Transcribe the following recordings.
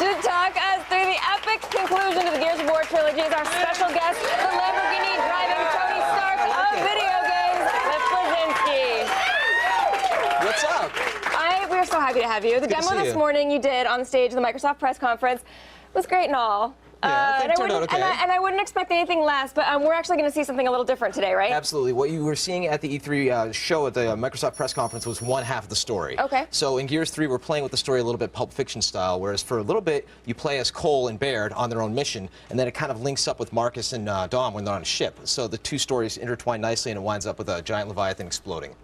To talk us through the epic conclusion to the Gears of War trilogy is our special guest, the Lamborghini driving Tony Stark of video games, Cliff Blazinski. What's up? We're so happy to have you. The demo this morning you did on the stage of the Microsoft press conference was great and all. Yeah, I think it turned out okay. And I wouldn't expect anything less, but we're actually going to see something a little different today, right? Absolutely. What you were seeing at the E3 show at the Microsoft press conference was one half of the story. Okay. So in Gears 3, we're playing with the story a little bit Pulp Fiction style, whereas for a little bit, you play as Cole and Baird on their own mission, and then it kind of links up with Marcus and Dom when they're on a ship. So the two stories intertwine nicely, and it winds up with a giant Leviathan exploding.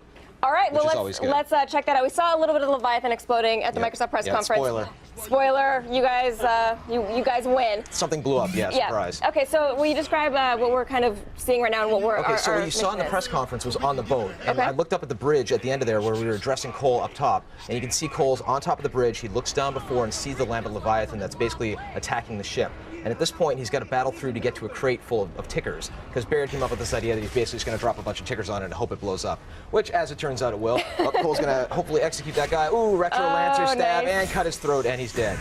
All right, well, let's check that out. We saw a little bit of Leviathan exploding at the Microsoft press conference. Spoiler. Spoiler, you guys win. Something blew up, yeah, surprise. Okay, so will you describe what we're kind of seeing right now and what we're so what you saw in the press conference was on the boat. And okay. I looked up at the bridge at the end of there where we were addressing Cole up top. And you can see Cole's on top of the bridge. He looks down before and sees the lambent Leviathan that's basically attacking the ship. And at this point, he's got to battle through to get to a crate full of tickers. Because Baird came up with this idea that he's basically just going to drop a bunch of tickers on it and hope it blows up. Which, as it turns out, it will. But Cole's going to hopefully execute that guy. Ooh, Retro Lancer stab, and cut his throat, and he's dead.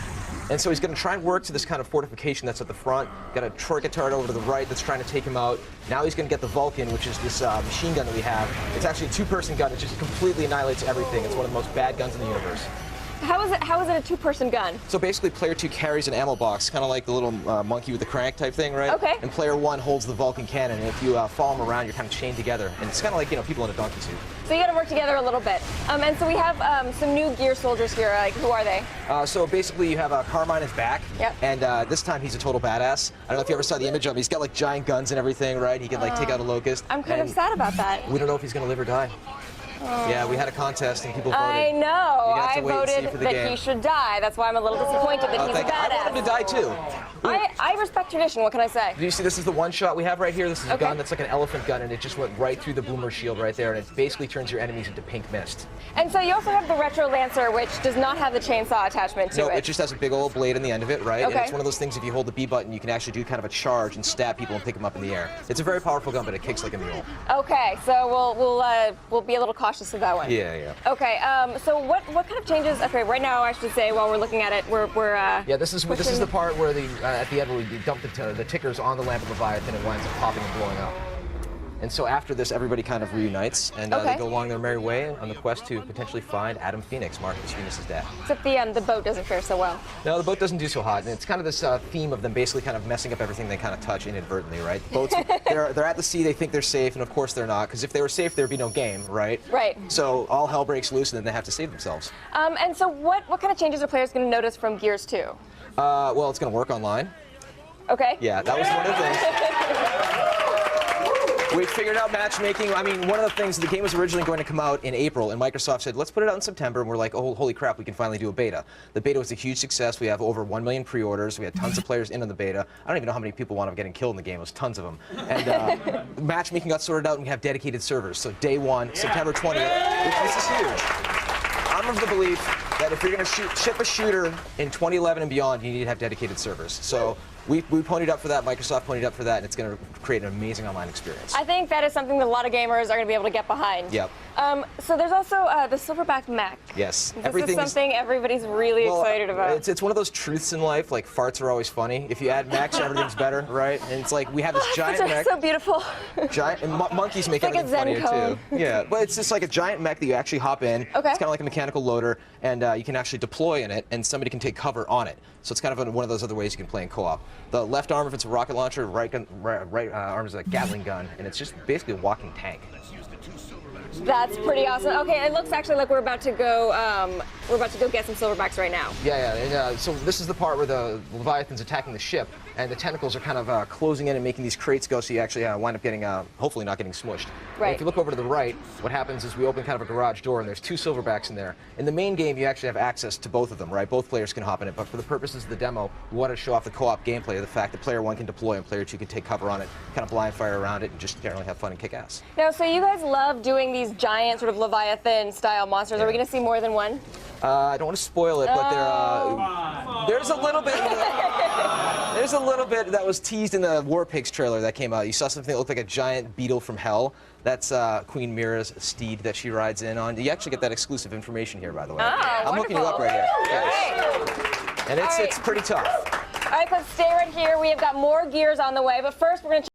And so he's going to try and work to this kind of fortification that's at the front. Got a turret turret over to the right that's trying to take him out. Now he's going to get the Vulcan, which is this machine gun that we have. It's actually a two-person gun. It just completely annihilates everything. It's one of the most bad guns in the universe. How is it a two-person gun? So basically, player 2 carries an ammo box, kind of like the little monkey with the crank type thing, right? Okay. And player 1 holds the Vulcan cannon, and if you follow him around, you're kind of chained together. And it's kind of like, people in a donkey suit. So you got to work together a little bit. And so we have some new Gear soldiers here. Who are they? So basically, you have Carmine is back. Yep. And this time, he's a total badass. I don't know if you ever saw the image of him. He's got like giant guns and everything, right? He can like take out a locust. I'm kind of sad about that. We don't know if he's going to live or die. Yeah, we had a contest and people voted. I know. I voted that he should die. That's why I'm a little disappointed that he's a badass. I wanted to die too. I respect tradition. What can I say? Do you see this is the one shot we have right here? This is a gun that's like an elephant gun, and it just went right through the boomer shield right there, and it basically turns your enemies into pink mist. And so you also have the Retro Lancer, which does not have the chainsaw attachment to it. No, it just has a big old blade on the end of it, right? Okay. And it's one of those things, if you hold the B button, you can actually do kind of a charge and stab people and pick them up in the air. It's a very powerful gun, but it kicks like a mule. Okay, so we'll be a little cautious of that one. Yeah. Okay, so what kind of changes? Okay, right now I should say while we're looking at it, we're yeah, this is the part where at the end where we dump the tickers on the lambent Leviathan and it winds up popping and blowing up. And so after this, everybody kind of reunites, and they go along their merry way on the quest to potentially find Adam Phoenix, Marcus Phoenix's dad. Except the boat doesn't fare so well. No, the boat doesn't do so hot, and it's kind of this theme of them basically kind of messing up everything they kind of touch inadvertently, right? Boats, they're at the sea, they think they're safe, and of course they're not, because if they were safe, there'd be no game, right? Right. So all hell breaks loose, and then they have to save themselves. And so what kind of changes are players going to notice from Gears 2? Well, it's going to work online. Okay. Yeah, that was one of the things. We figured out matchmaking. I mean, one of the things, the game was originally going to come out in April, and Microsoft said, let's put it out in September, and we're like, oh, holy crap, we can finally do a beta. The beta was a huge success. We have over 1 million pre-orders. We had tons of players in on the beta. I don't even know how many people wound up getting killed in the game. It was tons of them. And matchmaking got sorted out, and we have dedicated servers. So day 1, September 20th, this is huge. I'm of the belief that if you're going to ship a shooter in 2011 and beyond, you need to have dedicated servers. So we ponied up for that, Microsoft ponied up for that, and it's going to create an amazing online experience. I think that is something that a lot of gamers are going to be able to get behind. Yep. So there's also the Silverback Mech. Yes. This is something everybody's really excited about. It's one of those truths in life, like farts are always funny. If you add mechs, everything's better, right? And it's like we have this giant mech. So beautiful. Giant, and monkeys make everything funnier too. Yeah, but it's just like a giant mech that you actually hop in. Okay. It's kind of like a mechanical loader, and you can actually deploy in it, and somebody can take cover on it. So it's kind of one of those other ways you can play in co-op. The left arm, if it's a rocket launcher, right arm is a Gatling gun, and it's just basically a walking tank. That's pretty awesome. Okay, it looks actually like we're about to go get some silverbacks right now. Yeah. And, so this is the part where the Leviathan's attacking the ship, and the tentacles are kind of closing in and making these crates go, so you actually wind up getting, hopefully not getting smushed. Right. And if you look over to the right, what happens is we open kind of a garage door, and there's 2 silverbacks in there. In the main game, you actually have access to both of them, right? Both players can hop in it, but for the purposes of the demo, we wanted to show off the co-op gameplay of the fact that player 1 can deploy and player 2 can take cover on it, kind of blind fire around it, and just generally have fun and kick ass. Now, so you guys love doing these giant sort of Leviathan-style monsters. Yeah. Are we going to see more than one? I don't want to spoil it, but there's a little bit. There's a little bit that was teased in the War Pigs trailer that came out. You saw something that looked like a giant beetle from hell. That's Queen Mira's steed that she rides in on. You actually get that exclusive information here, by the way. Oh, I'm hooking you up right here. Yes. And All right. it's pretty tough. All right, let's stay right here. We have got more gears on the way, but first we're going to